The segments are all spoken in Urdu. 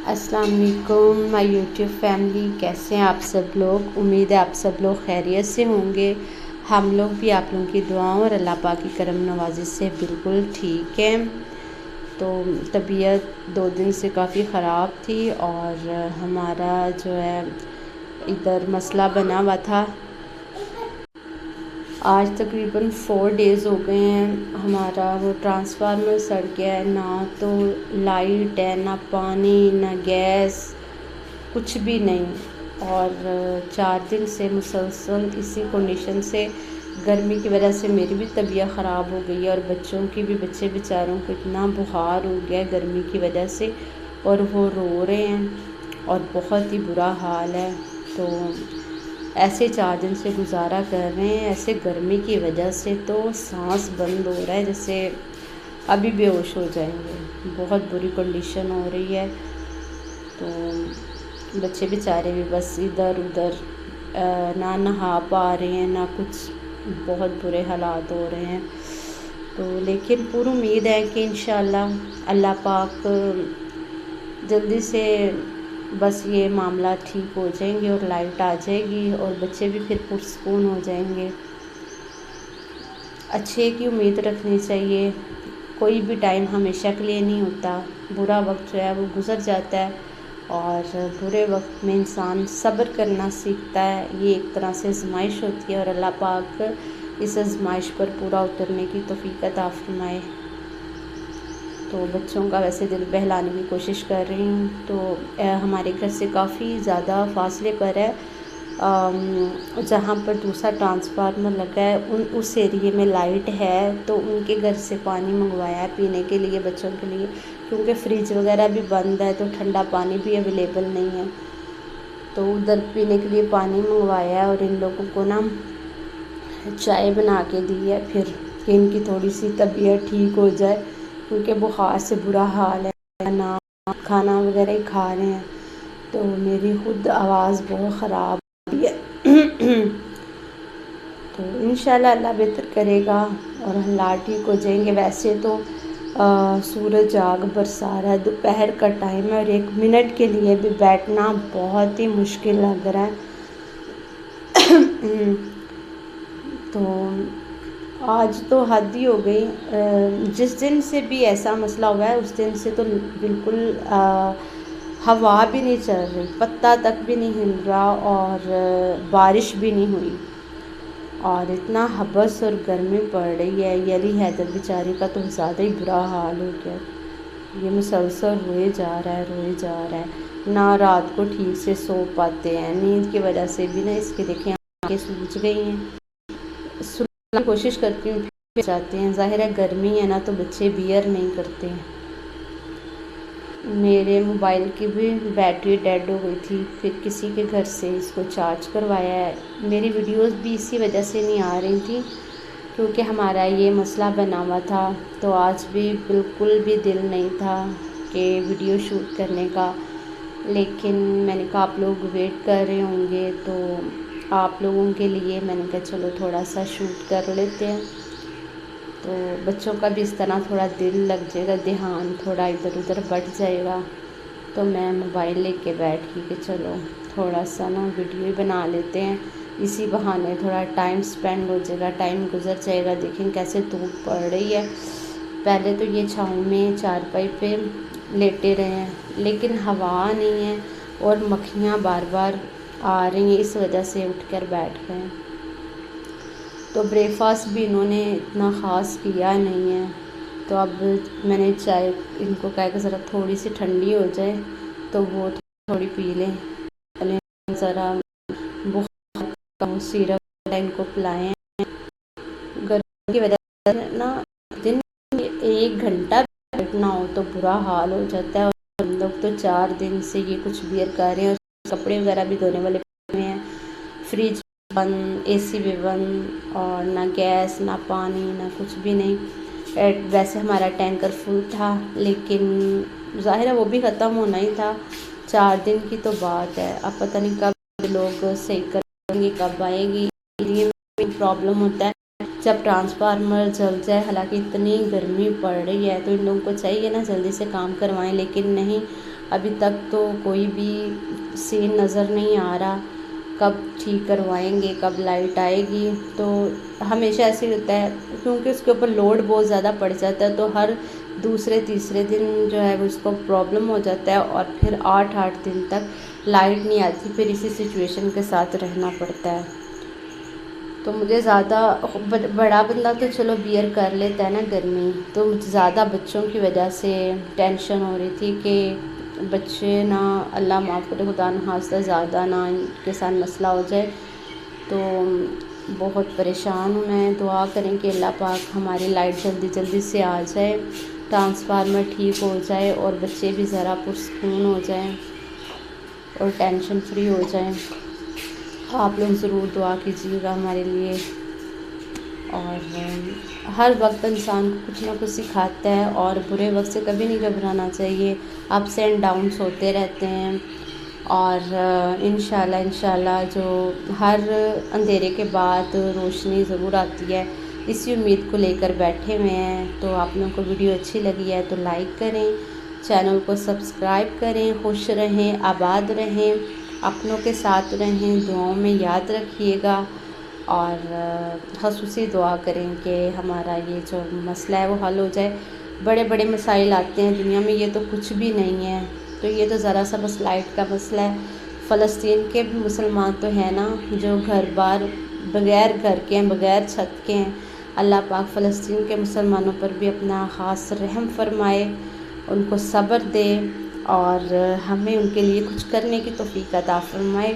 السلام علیکم مائی یوٹیوب فیملی، کیسے ہیں آپ سب لوگ؟ امید ہے آپ سب لوگ خیریت سے ہوں گے۔ ہم لوگ بھی آپ لوگوں کی دعاؤں اور اللہ پاک کی کرم نوازی سے بالکل ٹھیک ہیں۔ تو طبیعت 2 دن سے کافی خراب تھی اور ہمارا جو ہے ادھر مسئلہ بنا ہوا تھا۔ آج تقریباً 4 ڈیز ہو گئے ہیں، ہمارا وہ ٹرانسفارمر سڑ گیا ہے، نہ تو لائٹ ہے، نہ پانی، نہ گیس، کچھ بھی نہیں۔ اور 4 دن سے مسلسل اسی کنڈیشن سے، گرمی کی وجہ سے میری بھی طبیعت خراب ہو گئی ہے اور بچوں کی بھی، بچے بیچاروں کو اتنا بخار ہو گیا ہے گرمی کی وجہ سے، اور وہ رو رہے ہیں اور بہت ہی برا حال ہے۔ تو ایسے 4 دن سے گزارا کر رہے ہیں، ایسے گرمی کی وجہ سے تو سانس بند ہو رہا ہے، جیسے ابھی بے ہوش ہو جائیں گے، بہت بری کنڈیشن ہو رہی ہے۔ تو بچے بیچارے بھی بس ادھر ادھر نہ نہا پا رہے ہیں، نہ کچھ، بہت برے حالات ہو رہے ہیں۔ تو لیکن پوری امید ہے کہ انشاءاللہ اللہ پاک جلدی سے بس یہ معاملات ٹھیک ہو جائیں گے اور لائٹ آ جائے گی اور بچے بھی پھر پرسکون ہو جائیں گے۔ اچھے کی امید رکھنی چاہیے، کوئی بھی ٹائم ہمیشہ کے لیے نہیں ہوتا، برا وقت جو ہے وہ گزر جاتا ہے اور برے وقت میں انسان صبر کرنا سیکھتا ہے۔ یہ ایک طرح سے آزمائش ہوتی ہے اور اللہ پاک اس آزمائش پر پورا اترنے کی توفیق عطا فرمائے۔ تو بچوں کا ویسے دل بہلانے کی کوشش کر رہی ہوں۔ تو ہمارے گھر سے کافی زیادہ فاصلے پر ہے، جہاں پر دوسرا ٹرانسفارمر لگا ہے اس ایریے میں لائٹ ہے، تو ان کے گھر سے پانی منگوایا ہے پینے کے لیے بچوں کے لیے، کیونکہ فریج وغیرہ بھی بند ہے تو ٹھنڈا پانی بھی اویلیبل نہیں ہے۔ تو ادھر پینے کے لیے پانی منگوایا ہے اور ان لوگوں کو نا چائے بنا کے دی ہے، پھر کہ ان کی تھوڑی سی طبیعت ٹھیک ہو جائے، کیونکہ بخار سے برا حال ہے، نہ کھانا وغیرہ ہی کھا رہے ہیں۔ تو میری خود آواز بہت خراب ہوئی ہے۔ تو انشاءاللہ اللہ بہتر کرے گا اور حالات ٹھیک ہو جائیں گے۔ ویسے تو سورج آگ برسا رہا ہے، دوپہر کا ٹائم ہے اور 1 منٹ کے لیے بھی بیٹھنا بہت ہی مشکل لگ رہا ہے۔ تو آج تو حد ہی ہو گئی، جس دن سے بھی ایسا مسئلہ ہوا ہے اس دن سے تو بالکل ہوا بھی نہیں چل رہی، پتا تک بھی نہیں ہل رہا اور بارش بھی نہیں ہوئی، اور اتنا حبس اور گرمی پڑ رہی ہے۔ یہ علی حیدر بیچارے کا تو زیادہ ہی برا حال ہو گیا، یہ مسلسل روئے جا رہا ہے، روئے جا رہا ہے، نہ رات کو ٹھیک سے سو پاتے ہیں، نیند کی وجہ سے بھی نا اس کے دیکھیں آنکھیں سوج گئی ہیں۔ سونے کی کوشش کرتی ہوں پھر جاتے ہیں، ظاہر ہے گرمی ہے نا تو بچے بیئر نہیں کرتے ہیں۔ میرے موبائل کی بھی بیٹری ڈیڈ ہو گئی تھی، پھر کسی کے گھر سے اس کو چارج کروایا ہے۔ میری ویڈیوز بھی اسی وجہ سے نہیں آ رہی تھیں، کیونکہ ہمارا یہ مسئلہ بنا ہوا تھا، تو آج بھی بالکل بھی دل نہیں تھا کہ ویڈیو شوٹ کرنے کا، لیکن میں نے کہا آپ لوگ ویٹ کر رہے ہوں گے تو آپ لوگوں کے لیے میں نے کہا چلو تھوڑا سا شوٹ کر لیتے ہیں۔ تو بچوں کا بھی اس طرح تھوڑا دل لگ جائے گا، دھیان تھوڑا ادھر ادھر بٹ جائے گا، تو میں موبائل لے کے بیٹھ گئی کہ چلو تھوڑا سا نا ویڈیو ہی بنا لیتے ہیں، اسی بہانے تھوڑا ٹائم سپینڈ ہو جائے گا، ٹائم گزر جائے گا۔ دیکھیں کیسے دھوپ پڑ رہی ہے، پہلے تو یہ چھاؤں میں چارپائی پہ لیٹے رہے ہیں، لیکن ہوا نہیں ہے اور مکھیاں بار بار آ رہی ہیں، اس وجہ سے اٹھ کر بیٹھ گئے ہیں۔ تو بریک فاسٹ بھی انہوں نے اتنا خاص کیا نہیں ہے، تو اب میں نے چائے ان کو کہا کہ ذرا تھوڑی سی ٹھنڈی ہو جائے تو وہ تھوڑی پی لیں، ذرا بخار کا سیرپ ان کو پلائیں۔ گرمی کی وجہ سے نا دن 1 گھنٹہ بیٹھنا ہو تو برا حال ہو جاتا ہے، اور ہم لوگ تو 4 دن سے یہ کچھ بیئر کر رہے ہیں، اور کپڑے وغیرہ بھی دھونے والے پڑے ہیں، فریج بند، اے سی بھی بند، اور نہ گیس نہ پانی نہ کچھ بھی نہیں۔ ویسے ہمارا ٹینکر فل تھا، لیکن ظاہر ہے وہ بھی ختم ہونا ہی تھا، 4 دن کی تو بات ہے، اب پتہ نہیں کب لوگ صحیح کریں گے، کب آئے گی، یہ پرابلم ہوتا ہے جب ٹرانسفارمر جل جائے، حالانکہ اتنی گرمی پڑ رہی ہے تو ان لوگوں کو چاہیے نا جلدی سے کام کروائیں، لیکن نہیں، ابھی تک تو کوئی بھی سین نظر نہیں آ رہا کب ٹھیک کروائیں گے، کب لائٹ آئے گی۔ تو ہمیشہ ایسے ہی ہوتا ہے کیونکہ اس کے اوپر لوڈ بہت زیادہ پڑ جاتا ہے، تو ہر دوسرے تیسرے دن جو ہے وہ اس کو پرابلم ہو جاتا ہے، اور پھر 8 دن تک لائٹ نہیں آتی، پھر اسی سچویشن کے ساتھ رہنا پڑتا ہے۔ تو مجھے زیادہ بڑا بندہ تو چلو بیئر کر لیتا ہے نا گرمی، تو مجھے زیادہ بچوں کی وجہ سے ٹینشن ہو رہی تھی کہ بچے نہ، اللہ معاف کرے، خدا نخواستہ زیادہ نہ ان کے ساتھ مسئلہ ہو جائے۔ تو بہت پریشان ہوں میں، دعا کریں کہ اللہ پاک ہماری لائٹ جلدی جلدی سے آ جائے، ٹرانسفارمر ٹھیک ہو جائے اور بچے بھی ذرا پرسکون ہو جائیں اور ٹینشن فری ہو جائیں۔ آپ لوگ ضرور دعا کیجیے گا ہمارے لیے۔ اور ہر وقت انسان کو کچھ نہ کچھ سکھاتا ہے، اور برے وقت سے کبھی نہیں گھبرانا چاہیے، اپس اینڈ ڈاؤنس ہوتے رہتے ہیں، اور انشاءاللہ جو ہر اندھیرے کے بعد روشنی ضرور آتی ہے، اسی امید کو لے کر بیٹھے ہوئے ہیں۔ تو آپ لوگوں کو ویڈیو اچھی لگی ہے تو لائک کریں، چینل کو سبسکرائب کریں، خوش رہیں، آباد رہیں، اپنوں کے ساتھ رہیں، دعاؤں میں یاد رکھیے گا، اور خصوصی دعا کریں کہ ہمارا یہ جو مسئلہ ہے وہ حل ہو جائے۔ بڑے بڑے مسائل آتے ہیں دنیا میں، یہ تو کچھ بھی نہیں ہے، تو یہ تو ذرا سا بس لائٹ کا مسئلہ ہے۔ فلسطین کے بھی مسلمان تو ہیں نا جو گھر بار بغیر گھر کے ہیں، بغیر چھت کے ہیں، اللہ پاک فلسطین کے مسلمانوں پر بھی اپنا خاص رحم فرمائے، ان کو صبر دے، اور ہمیں ان کے لیے کچھ کرنے کی توفیق عطا فرمائے۔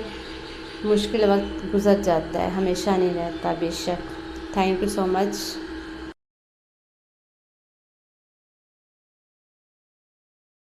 مشکل وقت گزر جاتا ہے، ہمیشہ نہیں رہتا بے شک۔ Thank you so much.